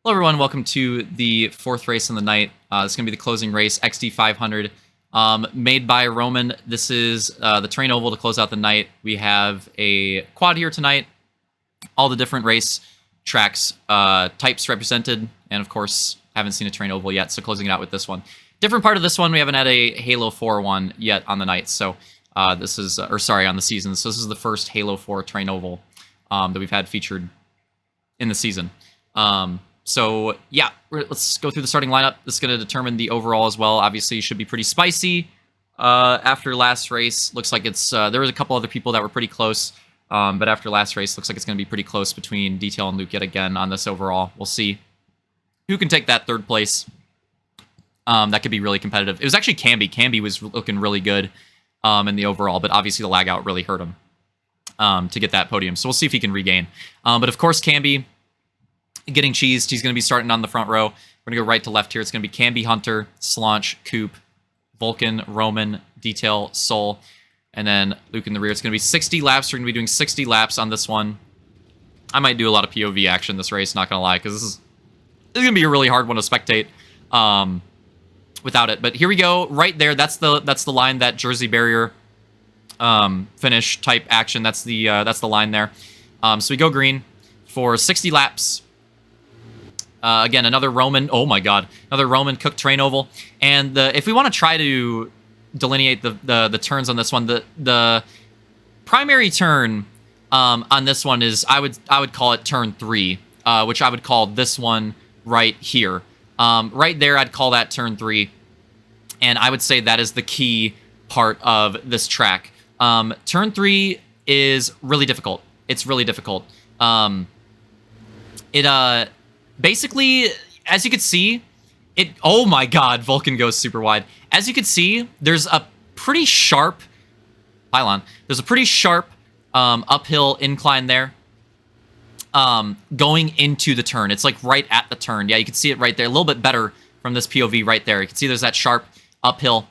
Hello everyone, welcome to the fourth race in the night. This is going to be the closing race, Exdy 500, made by Roman. This is the terrain oval to close out the night. We have a quad here tonight, all the different race tracks types represented, and of course, haven't seen a terrain oval yet, so closing it out with this one. Different part of this one, we haven't had a Halo 4 one yet on the night, so this is, on the season. So this is the first Halo 4 terrain oval that we've had featured in the season. So yeah, let's go through the starting lineup. This is going to determine the overall as well. Obviously, it should be pretty spicy. After last race, looks like it's there was a couple other people that were pretty close, but after last race, looks like it's going to be pretty close between Detail and Luke yet again on this overall. We'll see who can take that third place. That could be really competitive. It was actually Camby. Camby was looking really good in the overall, but obviously the lag out really hurt him to get that podium. So we'll see if he can regain. But of course, Camby getting cheesed. He's going to be starting on the front row. We're going to go right to left here. It's going to be Camby, Hunter, Slaunch, Coop, Vulcan, Roman, Detail, Soul, and then Luke in the rear. It's going to be 60 laps. We're going to be doing 60 laps on this one. I might do a lot of POV action this race, not going to lie, because this is going to be a really hard one to spectate without it. But here we go. Right there. That's the line, that Jersey barrier finish type action. That's the line there. So we go green for 60 laps. Again, another Roman. Oh my God, another Roman cooked terrain oval. And if we want to try to delineate the turns on this one, the primary turn on this one is I would call it turn 3, which I would call this one right here. Right there, I'd call that turn 3, and I would say that is the key part of this track. Turn 3 is really difficult. It's really difficult. Basically, as you can see, oh my God, Vulcan goes super wide. As you can see, there's a pretty sharp pylon. There's a pretty sharp uphill incline there going into the turn. It's like right at the turn. Yeah, you can see it right there. A little bit better from this POV right there. You can see there's that sharp uphill.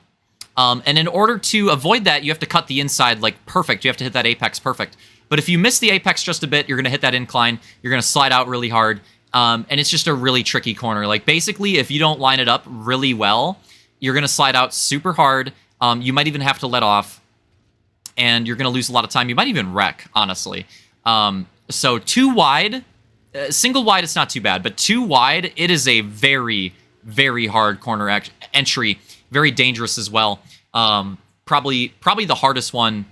And in order to avoid that, you have to cut the inside like perfect. You have to hit that apex perfect. But if you miss the apex just a bit, you're going to hit that incline. You're going to slide out really hard. And it's just a really tricky corner. Like, basically, if you don't line it up really well, you're going to slide out super hard. You might even have to let off, and you're going to lose a lot of time. You might even wreck, honestly. So too wide, single wide, it's not too bad. But too wide, it is a very, very hard corner entry. Very dangerous as well. Probably the hardest one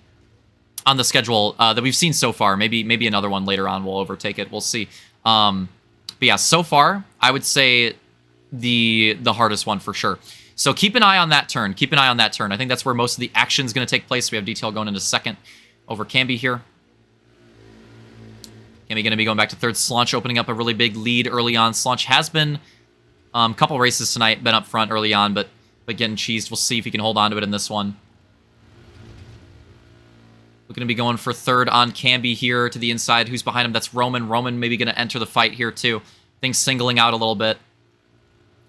on the schedule that we've seen so far. Maybe another one later on will overtake it. We'll see. But yeah, so far, I would say the hardest one for sure. So keep an eye on that turn. Keep an eye on that turn. I think that's where most of the action is going to take place. We have Detail going into second over Camby here. Camby going to be going back to third. Slaunch opening up a really big lead early on. Slaunch has been a couple races tonight, been up front early on, but getting cheesed. We'll see if he can hold on to it in this one. We're going to be going for third on Camby here to the inside. Who's behind him? That's Roman. Roman maybe going to enter the fight here too. Things singling out a little bit.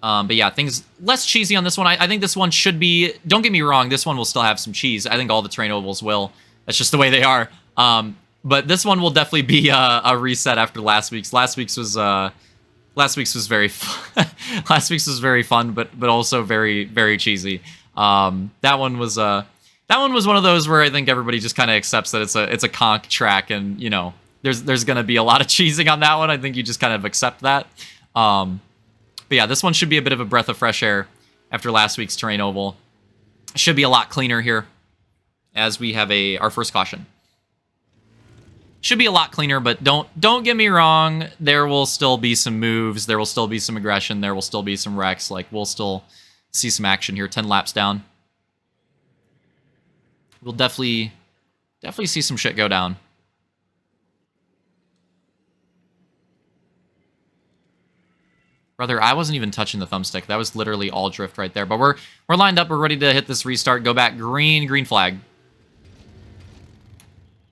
But yeah, things less cheesy on this one. I think this one should be, don't get me wrong, this one will still have some cheese. I think all the terrain ovals will. That's just the way they are. But this one will definitely be a reset after last week's. Last week's was very fun. Last week's was very fun, but also very, very cheesy. That one was one of those where I think everybody just kind of accepts that it's a conk track, and you know there's going to be a lot of cheesing on that one. I think you just kind of accept that. But yeah, this one should be a bit of a breath of fresh air after last week's terrain oval. Should be a lot cleaner here, as we have our first caution. Should be a lot cleaner, but don't get me wrong. There will still be some moves. There will still be some aggression. There will still be some wrecks. Like, we'll still see some action here. 10 laps down. We'll definitely see some shit go down. Brother, I wasn't even touching the thumbstick. That was literally all drift right there. But we're lined up. We're ready to hit this restart. Go back. Green flag.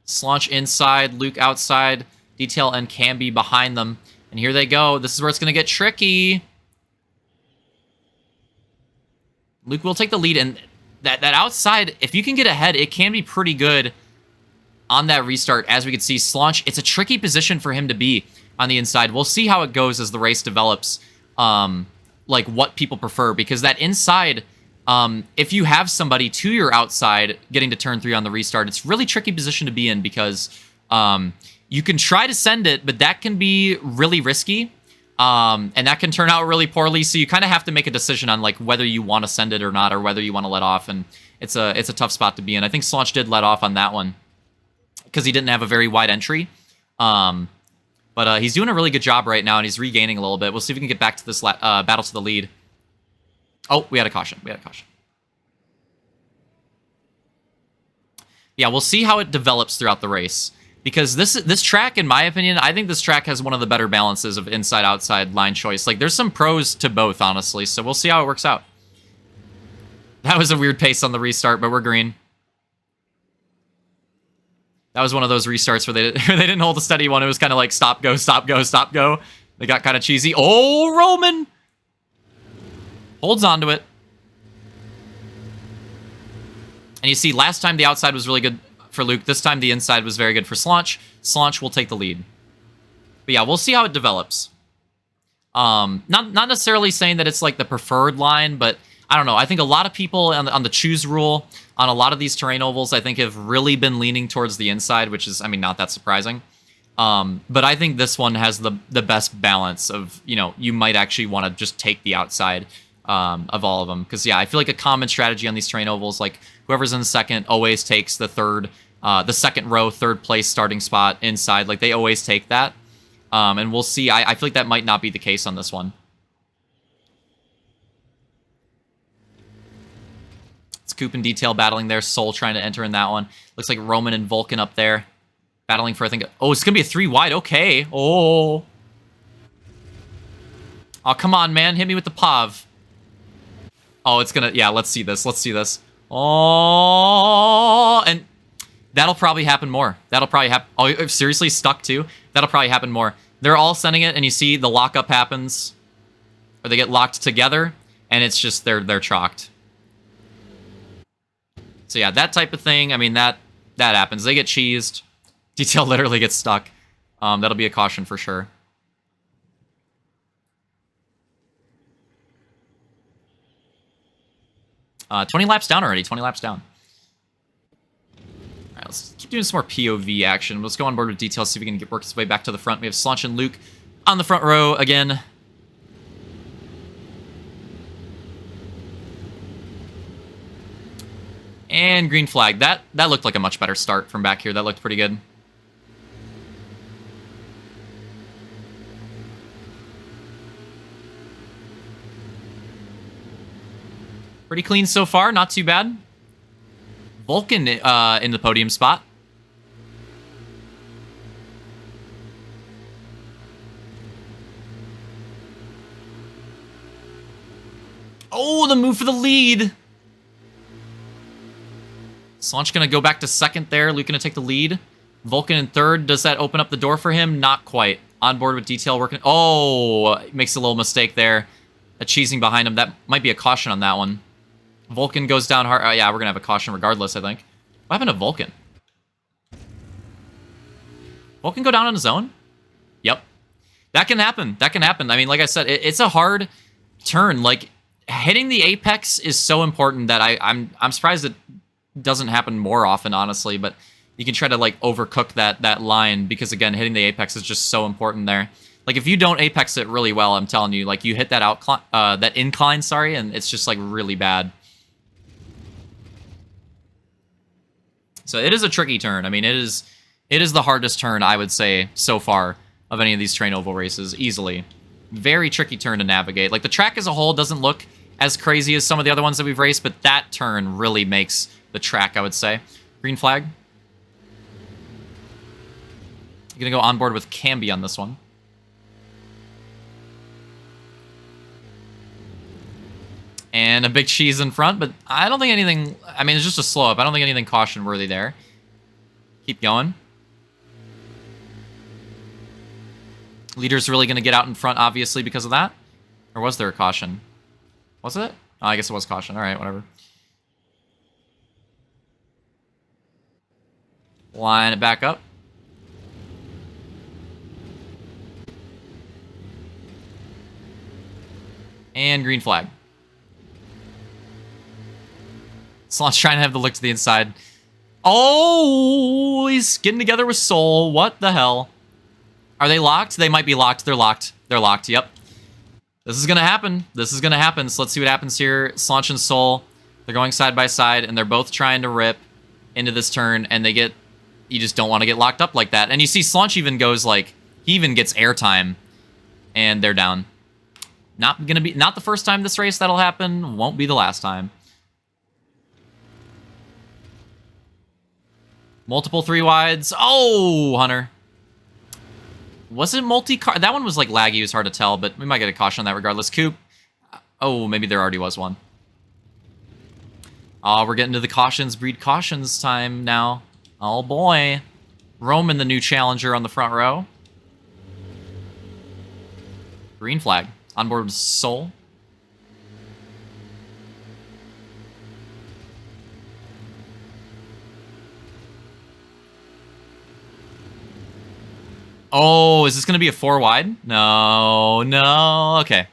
Slaunch inside. Luke outside. Detail and Camby behind them. And here they go. This is where it's going to get tricky. Luke will take the lead, and that outside, if you can get ahead, it can be pretty good on that restart. As we can see, Slaunch, it's a tricky position for him to be. on the inside. We'll see how it goes as the race develops, like what people prefer, because that inside, if you have somebody to your outside getting to turn 3 on the restart, it's really tricky position to be in because you can try to send it, but that can be really risky. And that can turn out really poorly. So you kind of have to make a decision on like whether you want to send it or not, or whether you want to let off. And it's a tough spot to be in. I think Slaunch did let off on that one because he didn't have a very wide entry. But he's doing a really good job right now, and he's regaining a little bit. We'll see if we can get back to this battle to the lead. Oh, we had a caution. Yeah, we'll see how it develops throughout the race. Because this track, in my opinion, I think this track has one of the better balances of inside-outside line choice. Like, there's some pros to both, honestly, so we'll see how it works out. That was a weird pace on the restart, but we're green. That was one of those restarts where they didn't hold a steady one. It was kind of like stop, go, stop, go, stop, go. They got kind of cheesy. Oh, Roman! Holds on to it. And you see, last time the outside was really good for Luke. This time the inside was very good for Slaunch. Slaunch will take the lead. But yeah, we'll see how it develops. Not necessarily saying that it's like the preferred line, but I don't know. I think a lot of people on the choose rule on a lot of these terrain ovals, I think, have really been leaning towards the inside, which is, I mean, not that surprising. But I think this one has the best balance of, you know, you might actually want to just take the outside of all of them. Because, yeah, I feel like a common strategy on these terrain ovals, like whoever's in the second always takes the second row, third place starting spot inside. Like, they always take that. And we'll see. I feel like that might not be the case on this one. It's Coop and Detail battling there. Soul trying to enter in that one. Looks like Roman and Vulcan up there. Battling for, I think... Oh, it's going to be a 3 wide. Okay. Oh. Oh, come on, man. Hit me with the POV. Oh, it's going to... Yeah, let's see this. Let's see this. Oh. And that'll probably happen more. That'll probably happen... Oh, seriously? Stuck too? That'll probably happen more. They're all sending it, and you see the lockup happens. Or they get locked together, and it's just... They're chalked. So yeah, that type of thing, I mean, that happens. They get cheesed. Detail literally gets stuck. That'll be a caution for sure. Uh, 20 laps down already, 20 laps down. All right, let's keep doing some more POV action. Let's go on board with Detail, see if we can work his way back to the front. We have Slaunch and Luke on the front row again. And green flag. That looked like a much better start from back here. That looked pretty good. Pretty clean so far. Not too bad. Vulcan in the podium spot. Oh, the move for the lead. Slaunch going to go back to second there. Luke going to take the lead. Vulcan in third. Does that open up the door for him? Not quite. On board with Detail working. Oh, makes a little mistake there. A cheesing behind him. That might be a caution on that one. Vulcan goes down hard. Oh, yeah, we're going to have a caution regardless, I think. What happened to Vulcan? Vulcan go down on his own? Yep. That can happen. That can happen. I mean, like I said, it's a hard turn. Like, hitting the apex is so important that I'm surprised it doesn't happen more often, honestly, but you can try to like overcook that line because, again, hitting the apex is just so important there. Like, if you don't apex it really well, I'm telling you, like, you hit that incline, sorry, and it's just like really bad. So it is a tricky turn. I mean, it is the hardest turn, I would say, so far of any of these terrain oval races, easily. Very tricky turn to navigate. Like, the track as a whole doesn't look as crazy as some of the other ones that we've raced, but that turn really makes the track, I would say. Green flag. You're going to go on board with Camby on this one. And a big cheese in front, but I don't think anything... I mean, it's just a slow up. I don't think anything caution-worthy there. Keep going. Leader's really going to get out in front, obviously, because of that. Or was there a caution? Was it? Oh, I guess it was caution. All right, whatever. Line it back up. And green flag. Slot's trying to have the look to the inside. Oh, he's getting together with Soul. What the hell? Are they locked? They might be locked. They're locked. They're locked. Yep. This is going to happen. This is going to happen. So let's see what happens here. Slonch and Soul, they're going side by side, and they're both trying to rip into this turn, and they get... You just don't want to get locked up like that. And you see Slonch even goes, like... He even gets airtime, and they're down. Not the first time this race that'll happen. Won't be the last time. Multiple 3-wides. Oh, Hunter. Was it multi-car? That one was like laggy. It was hard to tell, but we might get a caution on that regardless. Coop. Oh, maybe there already was one. Oh, we're getting to the cautions, breed cautions time now. Oh, boy. Roman, the new challenger on the front row. Green flag. On board with Soul. Oh, is this going to be a 4-wide? No, no. Okay.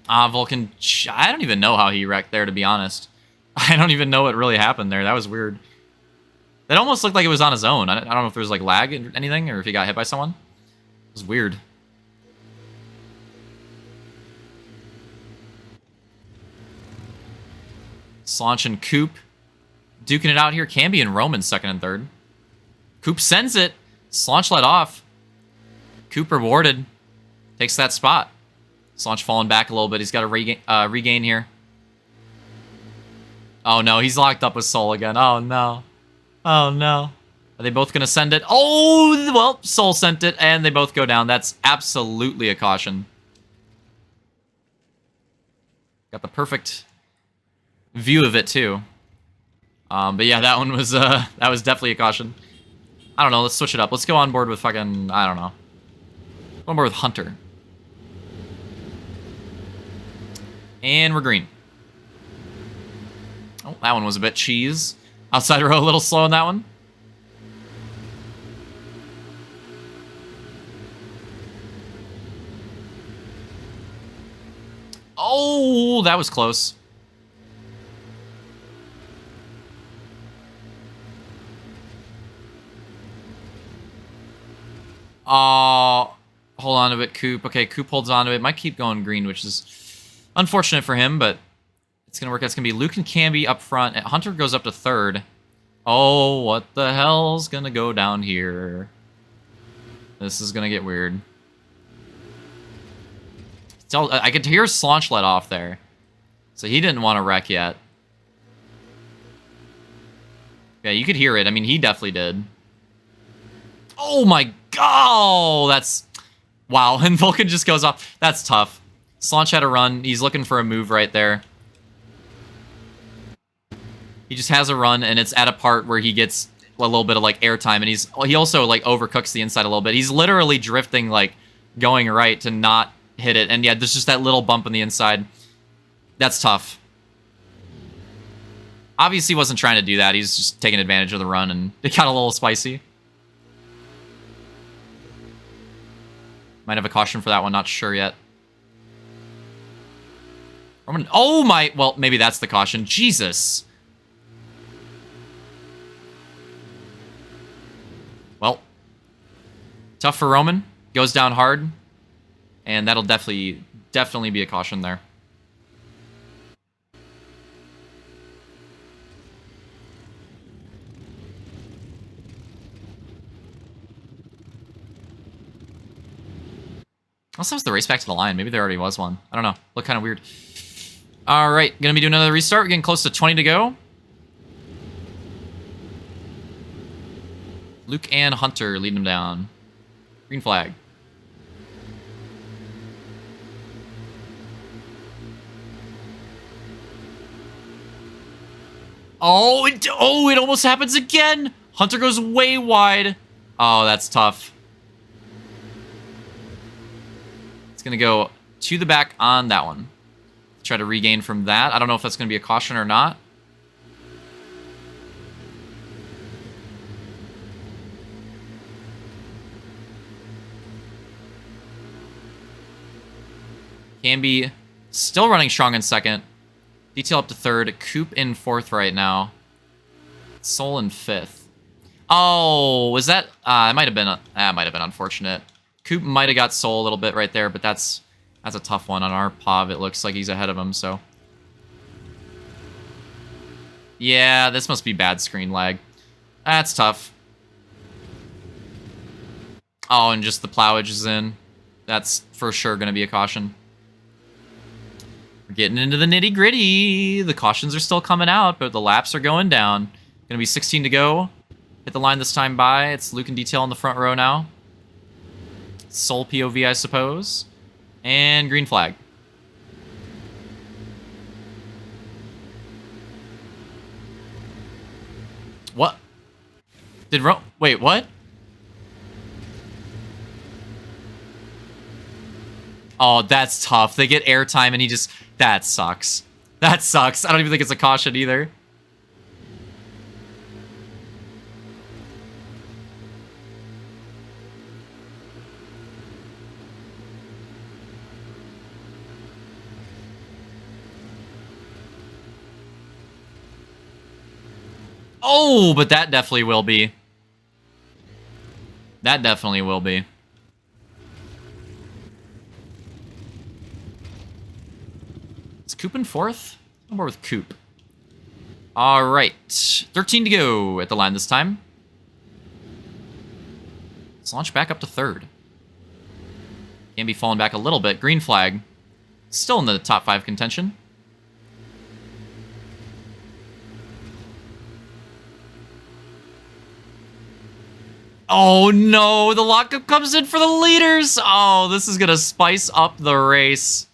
Vulcan, I don't even know how he wrecked there, to be honest. I don't even know what really happened there. That was weird. That almost looked like it was on his own. I don't know if there was like lag or anything, or if he got hit by someone. It was weird. Slonch and Coop duking it out here. Camby and Roman second and third. Coop sends it. Slonch let off. Coop rewarded. Takes that spot. Slonch falling back a little bit. He's got to regain here. Oh, no. He's locked up with Soul again. Oh, no. Oh, no. Are they both going to send it? Oh, well, Soul sent it, and they both go down. That's absolutely a caution. Got the perfect view of it, too. But yeah, that one was that was definitely a caution. I don't know. Let's switch it up. Let's go on board with fucking... I don't know. Go on board with Hunter. And we're green. Oh, that one was a bit cheese. Outside row a little slow on that one. Oh, that was close. Hold on to it, Coop. Okay, Coop holds on to it. Might keep going green, which is unfortunate for him, but it's going to work out. It's going to be Luke and Camby up front. Hunter goes up to third. Oh, what the hell's going to go down here? This is going to get weird. I could hear Slonch let off there. So he didn't want to wreck yet. Yeah, you could hear it. I mean, he definitely did. Oh my god! That's... Wow, and Vulcan just goes off. That's tough. Slonch had a run. He's looking for a move right there. He just has a run, and it's at a part where he gets a little bit of, like, airtime, and he also, like, overcooks the inside a little bit. He's literally drifting, like, going right to not hit it, and yeah, there's just that little bump on the inside. That's tough. Obviously, he wasn't trying to do that. He's just taking advantage of the run, and it got a little spicy. Might have a caution for that one, not sure yet. Roman, oh my, well, maybe that's the caution. Jesus. Well, tough for Roman. Goes down hard. And that'll definitely be a caution there. Unless that was the race back to the line. Maybe there already was one. I don't know. Looked kind of weird. All right. Going to be doing another restart. We're getting close to 20 to go. Luke and Hunter leading them down. Green flag. Oh, it almost happens again. Hunter goes way wide. Oh, that's tough. It's going to go to the back on that one. Try to regain from that. I don't know if that's going to be a caution or not. Camby still running strong in second. Detail up to third. Coop in fourth right now. Soul in fifth. Oh, was that? It might have been. That might have been unfortunate. Coop might have got Soul a little bit right there, but that's a tough one on our POV. It looks like he's ahead of him. So yeah, this must be bad screen lag. That's tough. Oh, and just the plowage is in. That's for sure going to be a caution. We're getting into the nitty gritty. The cautions are still coming out, but the laps are going down. Going to be 16 to go. Hit the line this time by. It's Luke and Detail in the front row now. Soul POV, I suppose. And green flag. What? Wait, what? Oh, that's tough. They get airtime and he just... That sucks. That sucks. I don't even think it's a caution either. Oh, but that definitely will be. That definitely will be. Is Coop in fourth? I'm more with Coop. All right. 13 to go at the line this time. Let's launch back up to third. Can be falling back a little bit. Green flag. Still in the top 5 contention. Oh no, the lockup comes in for the leaders. Oh, this is gonna spice up the race.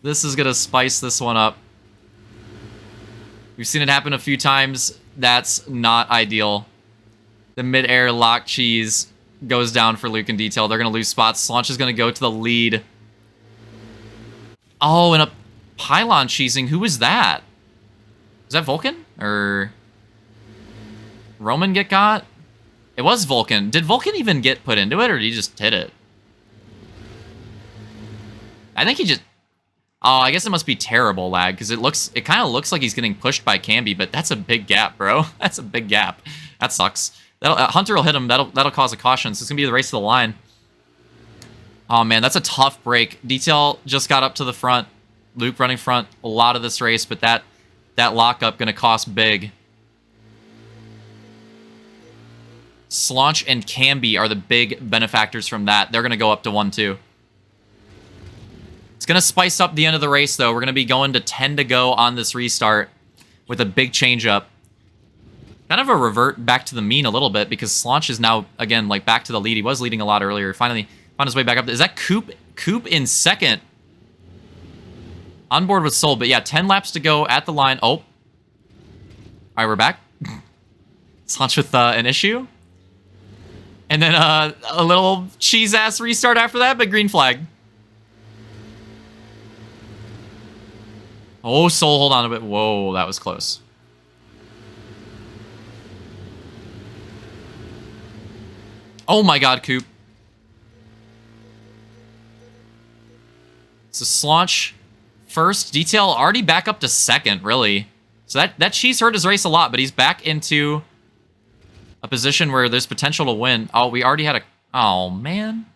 This is gonna spice this one up. We've seen it happen a few times. That's not ideal. The mid-air lock cheese goes down for Luke and Detail. They're gonna lose spots. Slaunch is gonna go to the lead. Oh, and a pylon cheesing. Who was that? Was that Vulcan? Or... Roman get got? It was Vulcan. Did Vulcan even get put into it, or did he just hit it? I think he just... Oh, I guess it must be terrible lag, because it kind of looks like he's getting pushed by Camby, but that's a big gap, bro. That's a big gap. That sucks. Hunter will hit him. That'll cause a caution, so it's going to be the race to the line. Oh, man, that's a tough break. Detail just got up to the front. Luke running front a lot of this race, but that lockup going to cost big. Slaunch and Camby are the big benefactors from that. They're going to go up to 1-2. It's going to spice up the end of the race, though. We're going to be going to 10 to go on this restart with a big change-up. Kind of a revert back to the mean a little bit, because Slaunch is now, again, like back to the lead. He was leading a lot earlier. Finally found his way back up. Is that Coop? Coop in second. On board with Soul, but yeah, 10 laps to go at the line. Oh. All right, we're back. Slaunch with an issue. And then a little cheese-ass restart after that, but green flag. Oh, Soul, hold on a bit. Whoa, that was close. Oh my god, Coop. So Slaunch first. Detail already back up to second, really. So that cheese hurt his race a lot, but he's back into a position where there's potential to win. Oh, we already had a... Oh, man.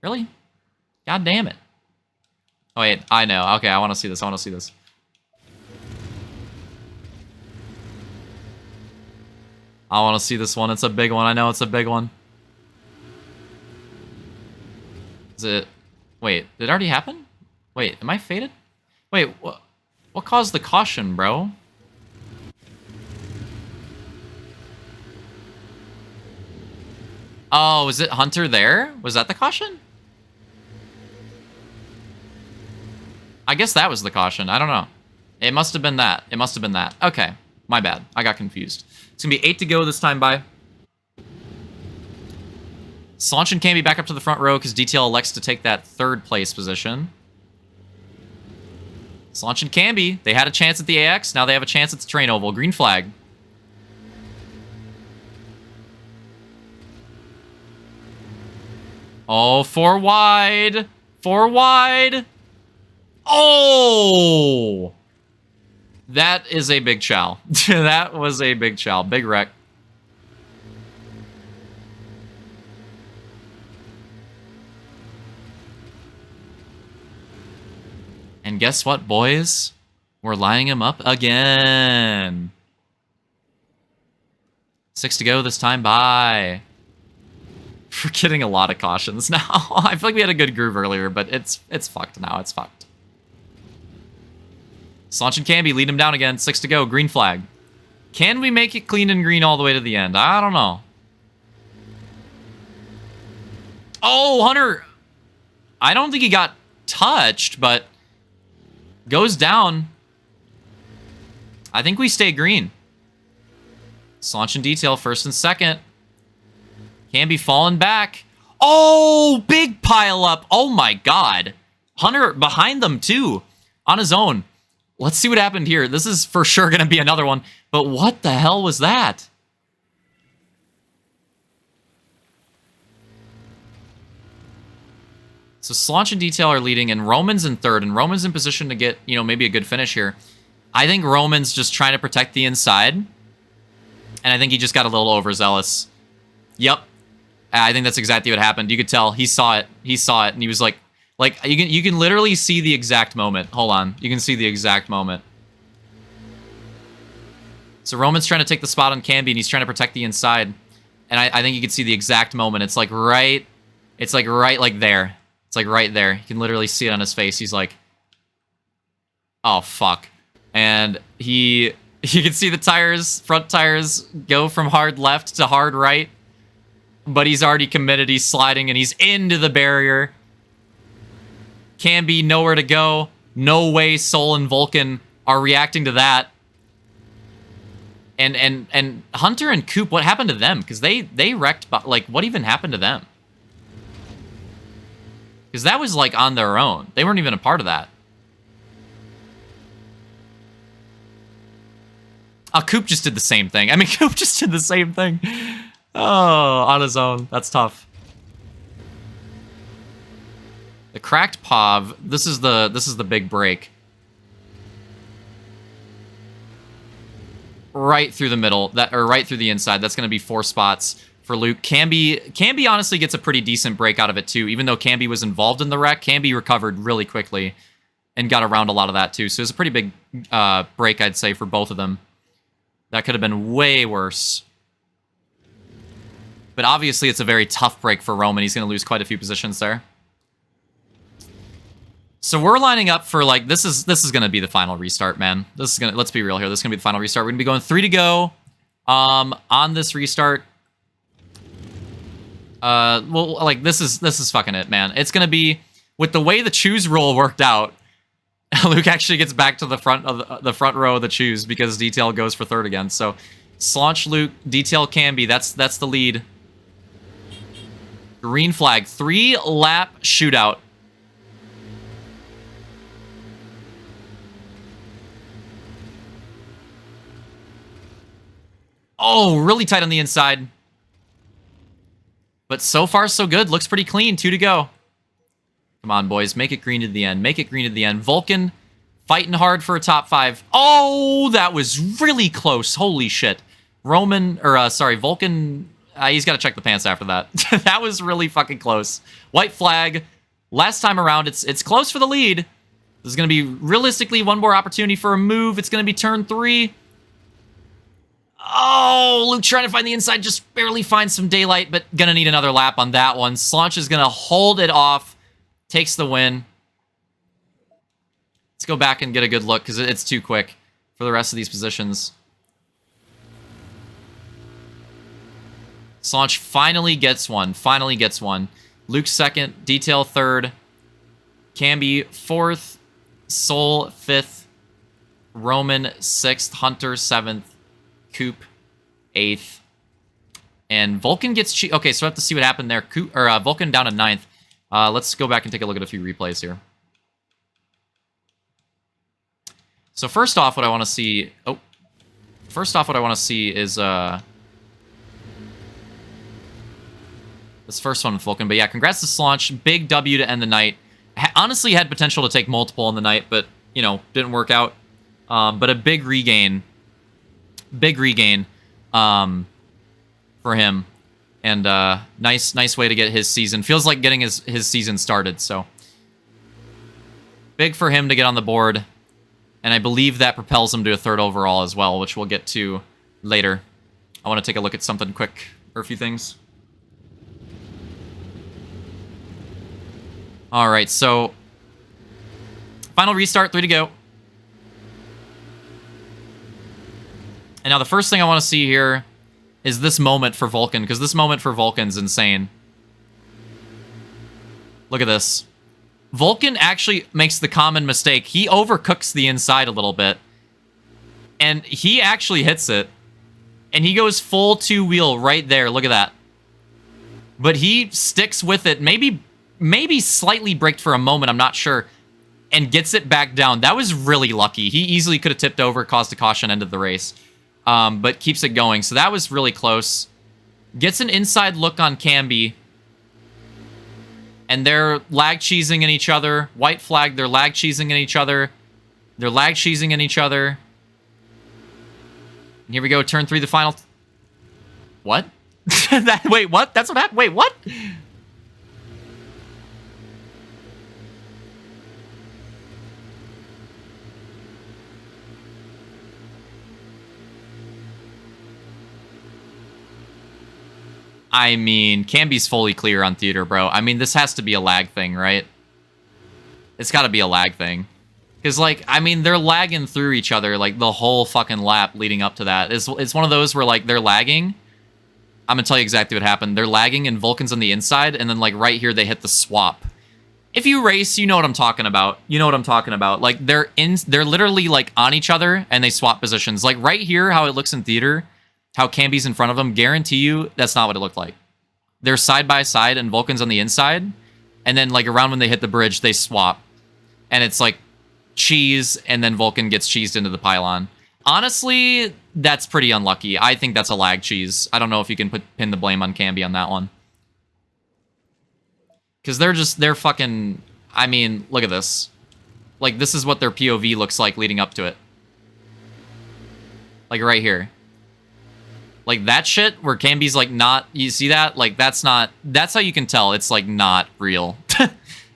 Really? God damn it. Oh, wait. I know. Okay, I want to see this. I want to see this. I want to see this one. It's a big one. I know it's a big one. Is it... Wait, did it already happen? Wait, am I faded? Wait, what caused the caution, bro? Oh, was it Hunter there? Was that the caution? I guess that was the caution. I don't know. It must have been that. It must have been that. Okay. My bad. I got confused. It's going to be 8 to go this time by. Slaunch and Camby back up to the front row because Detail elects to take that third place position. Slaunch and Camby, they had a chance at the AX. Now they have a chance at the train oval. Green flag. Oh, 4 wide. 4 wide. Oh! That is a big chow. That was a big chow. Big wreck. And guess what, boys? We're lining him up again. 6 to go this time. Bye. We're getting a lot of cautions now. I feel like we had a good groove earlier, but it's fucked now. It's fucked. Slaunch and Camby lead him down again. 6 to go. Green flag. Can we make it clean and green all the way to the end? I don't know. Oh, Hunter. I don't think he got touched, but goes down. I think we stay green. Slaunch and Detail first and second. Camby falling back. Oh, big pile up. Oh my god. Hunter behind them too. On his own. Let's see what happened here. This is for sure going to be another one. But what the hell was that? So Slaunch and Detail are leading, and Roman's in third, and Roman's in position to get, you know, maybe a good finish here. I think Roman's just trying to protect the inside, and I think he just got a little overzealous. Yep. I think that's exactly what happened. You could tell. He saw it. He saw it, and he was like you can literally see the exact moment. Hold on. You can see the exact moment. So Roman's trying to take the spot on Camby, and he's trying to protect the inside. And I think you can see the exact moment. It's like right like there. It's like right there. You can literally see it on his face. He's like, oh, fuck. And you can see the tires, front tires, go from hard left to hard right. But he's already committed. He's sliding, and he's into the barrier. Camby, nowhere to go. No way Soul and Vulcan are reacting to that. And Hunter and Coop, what happened to them? Because they wrecked, like, what even happened to them? Because that was, like, on their own. They weren't even a part of that. Oh, Coop just did the same thing. I mean, Coop just did the same thing. Oh, on his own. That's tough. The cracked POV. This is the big break. Right through the middle, or right through the inside. That's going to be 4 spots for Luke. Camby honestly gets a pretty decent break out of it too. Even though Camby was involved in the wreck, Camby recovered really quickly and got around a lot of that too. So it's a pretty big break, I'd say, for both of them. That could have been way worse. But obviously, it's a very tough break for Roman. He's going to lose quite a few positions there. So we're lining up for, like, this is going to be the final restart, man. This is going to, let's be real here. This is going to be the final restart. We're going to be going 3 to go on this restart. Well, like, this is fucking it, man. It's going to be, with the way the choose rule worked out, Luke actually gets back to the front of the front row of the choose because Detail goes for third again. So Slaunch, Luke, Detail, Camby. That's the lead. Green flag. 3-lap shootout. Oh, really tight on the inside. But so far, so good. Looks pretty clean. 2 to go. Come on, boys. Make it green to the end. Make it green to the end. Vulcan fighting hard for a top 5. Oh, that was really close. Holy shit. Vulcan, he's got to check the pants after that. That was really fucking close. White flag. Last time around, it's close for the lead. This is going to be, realistically, one more opportunity for a move. It's going to be turn 3. Oh, Luke trying to find the inside, just barely finds some daylight, but gonna need another lap on that one. Slaunch is gonna hold it off, takes the win. Let's go back and get a good look, because it's too quick for the rest of these positions. Slaunch finally gets one, Luke second, Detail third, Camby fourth, Soul fifth, Roman sixth, Hunter seventh, Coop 8th, and Vulcan gets okay, so I have to see what happened there. Vulcan down to 9th. Let's go back and take a look at a few replays here. So first off, what I want to see. First off, what I want to see is the this first one with Vulcan. But yeah, congrats to Slaunch. Big W to end the night. Honestly had potential to take multiple in the night, but, you know, didn't work out. But a big regain. Big regain for him. And nice way to get his season. Feels like getting his season started, so. Big for him to get on the board. And I believe that propels him to a 3rd overall as well, which we'll get to later. I want to take a look at something quick, or a few things. Alright, so final restart, 3 to go. And now the first thing I want to see here is this moment for Vulcan, because this moment for Vulcan's insane. Look at this. Vulcan actually makes the common mistake. He overcooks the inside a little bit. And he actually hits it. And he goes full 2-wheel right there. Look at that. But he sticks with it. Maybe slightly braked for a moment. I'm not sure. And gets it back down. That was really lucky. He easily could have tipped over, caused a caution, ended the race. But keeps it going. So that was really close. Gets an inside look on Camby. And they're lag cheesing in each other. White flag, they're lag cheesing in each other. They're lag cheesing in each other. And here we go, turn 3, the final. What? Wait, what? That's what happened? Wait, what? I mean, Camby's fully clear on theater, bro. I mean, this has to be a lag thing, right? It's got to be a lag thing. Because, like, I mean, they're lagging through each other, like, the whole fucking lap leading up to that. It's one of those where, like, they're lagging. I'm going to tell you exactly what happened. They're lagging and Vulcan's on the inside, and then, like, right here, they hit the swap. If you race, you know what I'm talking about. You know what I'm talking about. Like, they're literally, like, on each other, and they swap positions. Like, right here, how it looks in theater, how Camby's in front of them, guarantee you that's not what it looked like. They're side by side, and Vulcan's on the inside, and then, like, around when they hit the bridge, they swap. And it's, like, cheese, and then Vulcan gets cheesed into the pylon. Honestly, that's pretty unlucky. I think that's a lag cheese. I don't know if you can pin the blame on Camby on that one. Because they're fucking, I mean, look at this. Like, this is what their POV looks like leading up to it. Like, right here. Like, that shit where Camby's, like, not, you see that? Like, that's how you can tell it's, like, not real.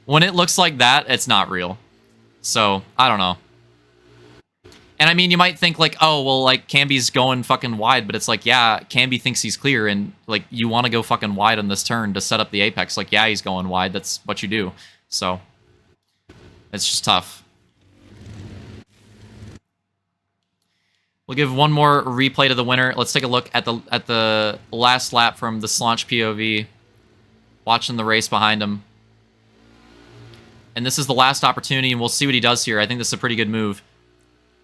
When it looks like that, it's not real. So, I don't know. And I mean, you might think, like, oh, well, like, Camby's going fucking wide, but it's like, yeah, Camby thinks he's clear, and, like, you want to go fucking wide on this turn to set up the apex. Like, yeah, he's going wide. That's what you do. So, it's just tough. We'll give one more replay to the winner. Let's take a look at the last lap from the Slaunch POV. Watching the race behind him. And this is the last opportunity, and we'll see what he does here. I think this is a pretty good move.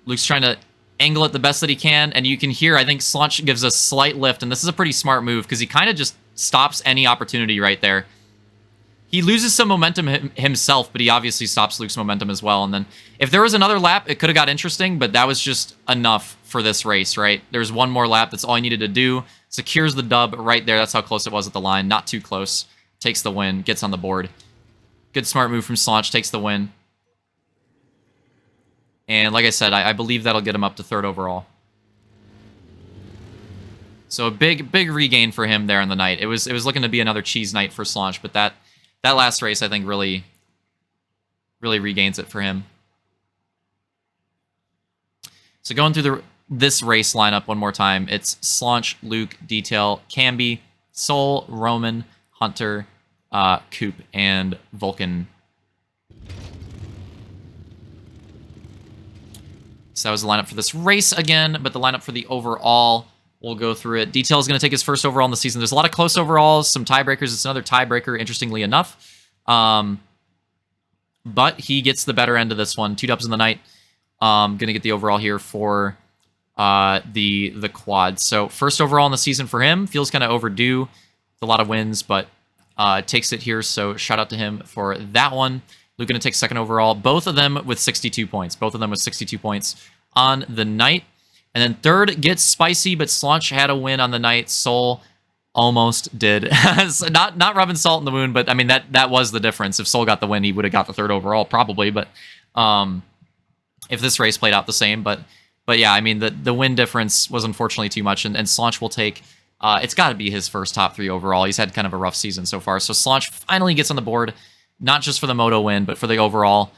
Luke's trying to angle it the best that he can, and you can hear, I think Slaunch gives a slight lift, and this is a pretty smart move, because he kind of just stops any opportunity right there. He loses some momentum himself, but he obviously stops Luke's momentum as well. And then if there was another lap, it could have got interesting, but that was just enough for this race, right? There's one more lap. That's all he needed to do. Secures the dub right there. That's how close it was at the line. Not too close. Takes the win. Gets on the board. Good smart move from Slaunch. Takes the win. And like I said, I believe that'll get him up to 3rd overall. So a big regain for him there in the night. It was looking to be another cheese night for Slaunch, but that last race, I think, really regains it for him. So going through this race lineup one more time, it's Slaunch, Luke, Detail, Camby, Soul, Roman, Hunter, Coop, and Vulcan. So that was the lineup for this race again, but the lineup for the overall, we'll go through it. Detail is going to take his first overall in the season. There's a lot of close overalls, some tiebreakers. It's another tiebreaker, interestingly enough. But he gets the better end of this one. 2 dubs in the night. Going to get the overall here for the quad. So first overall in the season for him. Feels kind of overdue. A lot of wins, but takes it here. So shout out to him for that one. Luke going to take 2nd overall. Both of them with 62 points. Both of them with 62 points on the night. And then 3rd gets Spicy, but Slaunch had a win on the night. Soul almost did. So not rubbing salt in the wound, but I mean that was the difference. If Sol got the win, he would have got the 3rd overall probably. But if this race played out the same, but yeah, I mean the win difference was unfortunately too much, and Slaunch will take. It's got to be his first top 3 overall. He's had kind of a rough season so far. So Slaunch finally gets on the board, not just for the moto win, but for the overall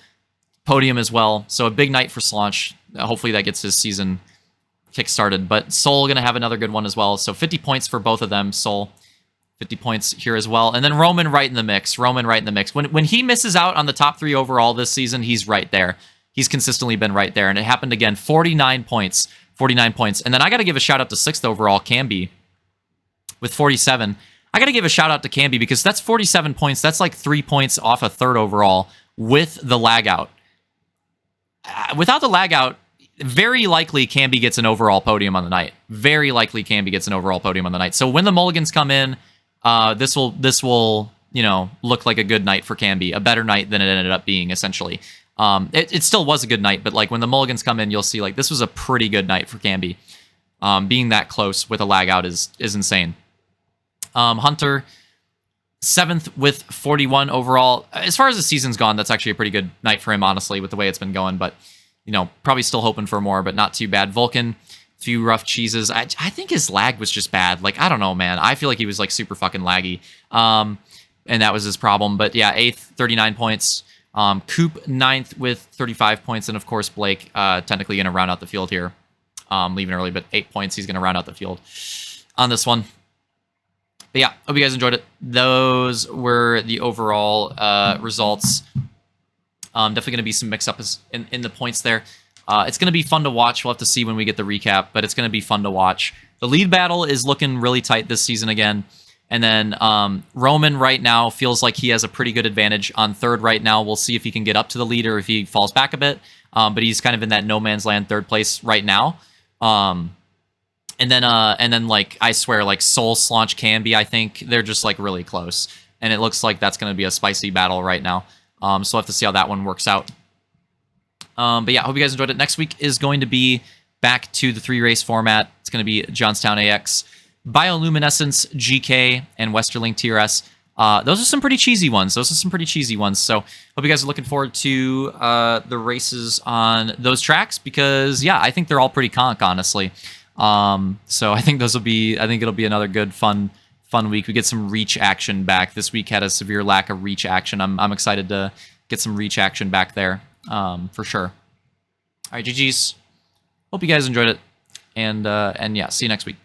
podium as well. So a big night for Slaunch. Hopefully that gets his season kick-started. But Sol going to have another good one as well. So 50 points for both of them. Sol, 50 points here as well. And then Roman right in the mix. When he misses out on the top 3 overall this season, he's right there. He's consistently been right there. And it happened again. 49 points. 49 points. And then I got to give a shout out to 6th overall, Camby, with 47. I got to give a shout out to Camby because that's 47 points. That's like 3 points off a 3rd overall with the lag out. Without the lag out, very likely Camby gets an overall podium on the night. Very likely Camby gets an overall podium on the night. So when the mulligans come in, this will look like a good night for Camby, a better night than it ended up being essentially. It still was a good night, but like when the mulligans come in, you'll see like this was a pretty good night for Camby. Being that close with a lag out is insane. Hunter, 7th with 41 overall. As far as the season's gone, that's actually a pretty good night for him, honestly, with the way it's been going. But, probably still hoping for more, but not too bad. Vulcan, few rough cheeses. I think his lag was just bad. Like, I don't know, man. I feel like he was, like, super fucking laggy. And that was his problem. But, yeah, 8th, 39 points. Coop, 9th with 35 points. And, of course, Blake, technically going to round out the field here. Leaving early, but 8 points. He's going to round out the field on this one. But yeah, hope you guys enjoyed it. Those were the overall results. Definitely going to be some mix-ups in the points there. It's going to be fun to watch. We'll have to see when we get the recap, but it's going to be fun to watch. The lead battle is looking really tight this season again. And then Roman right now feels like he has a pretty good advantage on 3rd right now. We'll see if he can get up to the lead or if he falls back a bit. But he's kind of in that no man's land 3rd place right now. And then like I swear, like Sol, Slaunch, Camby, I think they're just like really close, and it looks like that's going to be a spicy battle right now. So we'll have to see how that one works out. But yeah, hope you guys enjoyed it. Next week is going to be back to the 3-race format. It's going to be Johnstown AX, Bioluminescence, GK, and Westerling TRS. Those are some pretty cheesy ones. So hope you guys are looking forward to the races on those tracks because yeah, I think they're all pretty conk, honestly. So I think it'll be another good fun week. We get some reach action back. This week had a severe lack of reach action. I'm excited to get some reach action back there, for sure. All right, GG's. Hope you guys enjoyed it, and yeah, see you next week.